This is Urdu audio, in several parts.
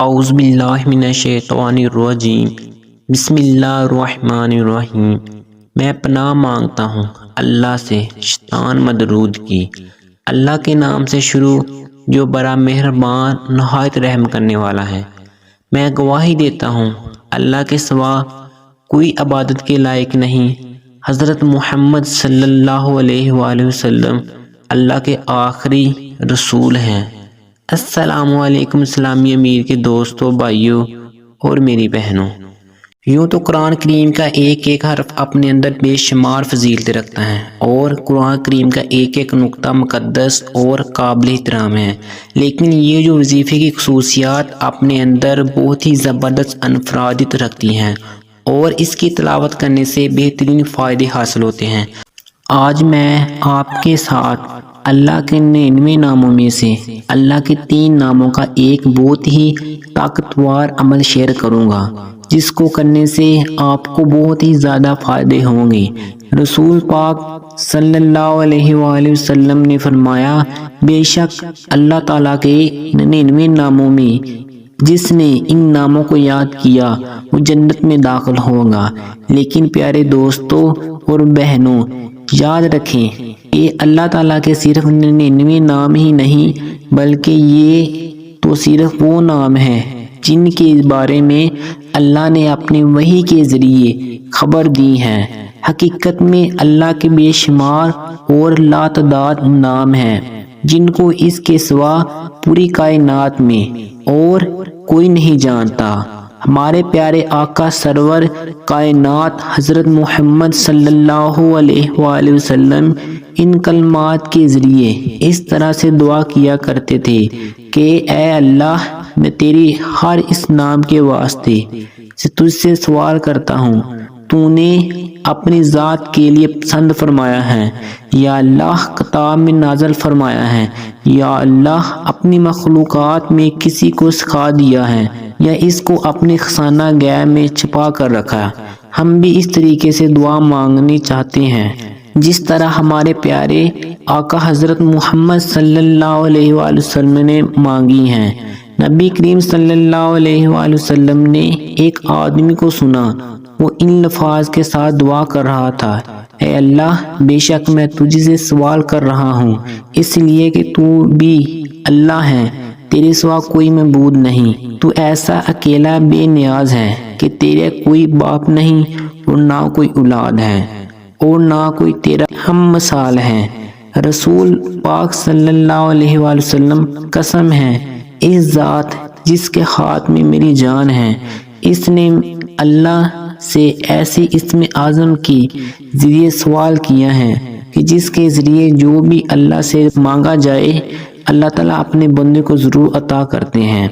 اعوذ باللہ من الشیطان الرجیم بسم اللہ الرحمن الرحیم۔ میں پناہ مانگتا ہوں اللہ سے شیطان مردود کی۔ اللہ کے نام سے شروع جو بڑا مہربان نہایت رحم کرنے والا ہے۔ میں گواہی دیتا ہوں اللہ کے سوا کوئی عبادت کے لائق نہیں۔ حضرت محمد صلی اللہ علیہ وآلہ وسلم اللہ کے آخری رسول ہیں۔ السلام علیکم اسلامی امیر کے دوستوں، بھائیوں اور میری بہنوں۔ یوں تو قرآن کریم کا ایک ایک حرف اپنے اندر بے شمار فضیلتیں رکھتا ہے اور قرآن کریم کا ایک ایک نقطہ مقدس اور قابل احترام ہے، لیکن یہ جو وظیفے کی خصوصیات اپنے اندر بہت ہی زبردست انفرادیت رکھتی ہیں اور اس کی تلاوت کرنے سے بہترین فائدے حاصل ہوتے ہیں۔ آج میں آپ کے ساتھ اللہ کے 99 ناموں میں سے اللہ کے 3 ناموں کا ایک بہت ہی طاقتور عمل شیئر کروں گا، جس کو کرنے سے آپ کو بہت ہی زیادہ فائدے ہوں گے۔ رسول پاک صلی اللہ علیہ وآلہ وسلم نے فرمایا، بے شک اللہ تعالیٰ کے 99 ناموں میں جس نے ان ناموں کو یاد کیا وہ جنت میں داخل ہوگا۔ لیکن پیارے دوستوں اور بہنوں، یاد رکھیں کہ اللہ تعالیٰ کے صرف 99 نام ہی نہیں، بلکہ یہ تو صرف وہ نام ہیں جن کے بارے میں اللہ نے اپنی وحی کے ذریعے خبر دی ہے۔ حقیقت میں اللہ کے بے شمار اور لاتعداد نام ہیں جن کو اس کے سوا پوری کائنات میں اور کوئی نہیں جانتا۔ ہمارے پیارے آقا سرور کائنات حضرت محمد صلی اللہ علیہ وآلہ وسلم ان کلمات کے ذریعے اس طرح سے دعا کیا کرتے تھے کہ اے اللہ، میں تیری ہر اس نام کے واسطے سے تجھ سے سوال کرتا ہوں، تو نے اپنی ذات کے لیے پسند فرمایا ہے، یا اللہ کتاب میں نازل فرمایا ہے، یا اللہ اپنی مخلوقات میں کسی کو سکھا دیا ہے، یا اس کو اپنے خزانہ گاہ میں چھپا کر رکھا۔ ہم بھی اس طریقے سے دعا مانگنی چاہتے ہیں جس طرح ہمارے پیارے آقا حضرت محمد صلی اللہ علیہ وآلہ وسلم نے مانگی ہیں۔ نبی کریم صلی اللہ علیہ وآلہ وسلم نے ایک آدمی کو سنا، وہ ان الفاظ کے ساتھ دعا کر رہا تھا، اے اللہ، بے شک میں تجھ سے سوال کر رہا ہوں اس لیے کہ تو بھی اللہ ہے، تیرے سوا کوئی معبود نہیں، تو ایسا اکیلا بے نیاز ہے کہ تیرے کوئی باپ نہیں اور نہ کوئی اولاد ہے اور نہ کوئی تیرا ہم مثال ہے۔ رسول پاک صلی اللہ علیہ وآلہ وسلم، قسم ہے اس ذات جس کے ہاتھ میں میری جان ہے، اس نے اللہ سے ایسی اسم اعظم کے ذریعے سوال کیا ہے کہ جس کے ذریعے جو بھی اللہ سے مانگا جائے اللہ تعالیٰ اپنے بندے کو ضرور عطا کرتے ہیں۔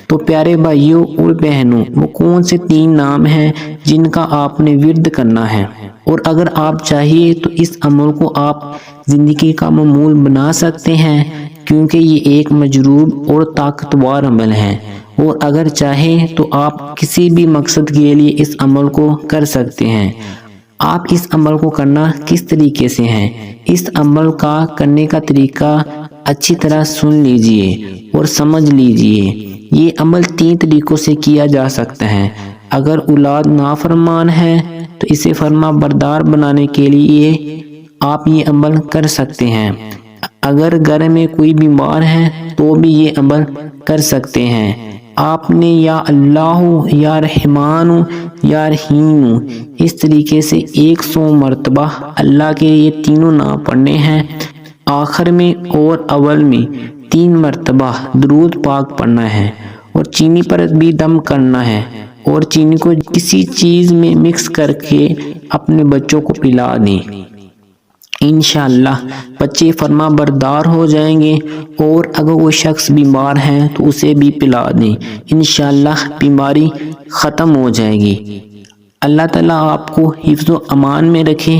تو پیارے بھائیوں اور بہنوں، وہ کون سے 3 نام ہیں جن کا آپ نے ورد کرنا ہے، اور اگر آپ چاہیے تو اس عمل کو آپ زندگی کا معمول بنا سکتے ہیں، کیونکہ یہ ایک مجروب اور طاقتور عمل ہے، اور اگر چاہیں تو آپ کسی بھی مقصد کے لیے اس عمل کو کر سکتے ہیں۔ آپ اس عمل کو کرنا کس طریقے سے ہے، اس عمل کا کرنے کا طریقہ اچھی طرح سن لیجئے اور سمجھ لیجئے۔ یہ عمل 3 طریقوں سے کیا جا سکتا ہے۔ اگر اولاد نافرمان ہے تو اسے فرما بردار بنانے کے لیے آپ یہ عمل کر سکتے ہیں۔ اگر گھر میں کوئی بیمار ہے تو بھی یہ عمل کر سکتے ہیں۔ آپ نے یا اللہ، یا رحمان، یا رحیم اس طریقے سے 100 مرتبہ اللہ کے یہ تینوں نام پڑھنے ہیں۔ آخر میں اور اول میں 3 مرتبہ درود پاک پڑھنا ہے، اور چینی پر بھی دم کرنا ہے، اور چینی کو کسی چیز میں مکس کر کے اپنے بچوں کو پلا دیں۔ انشاءاللہ بچے فرما بردار ہو جائیں گے، اور اگر وہ شخص بیمار ہے تو اسے بھی پلا دیں، انشاءاللہ بیماری ختم ہو جائے گی۔ اللہ تعالیٰ آپ کو حفظ و امان میں رکھے۔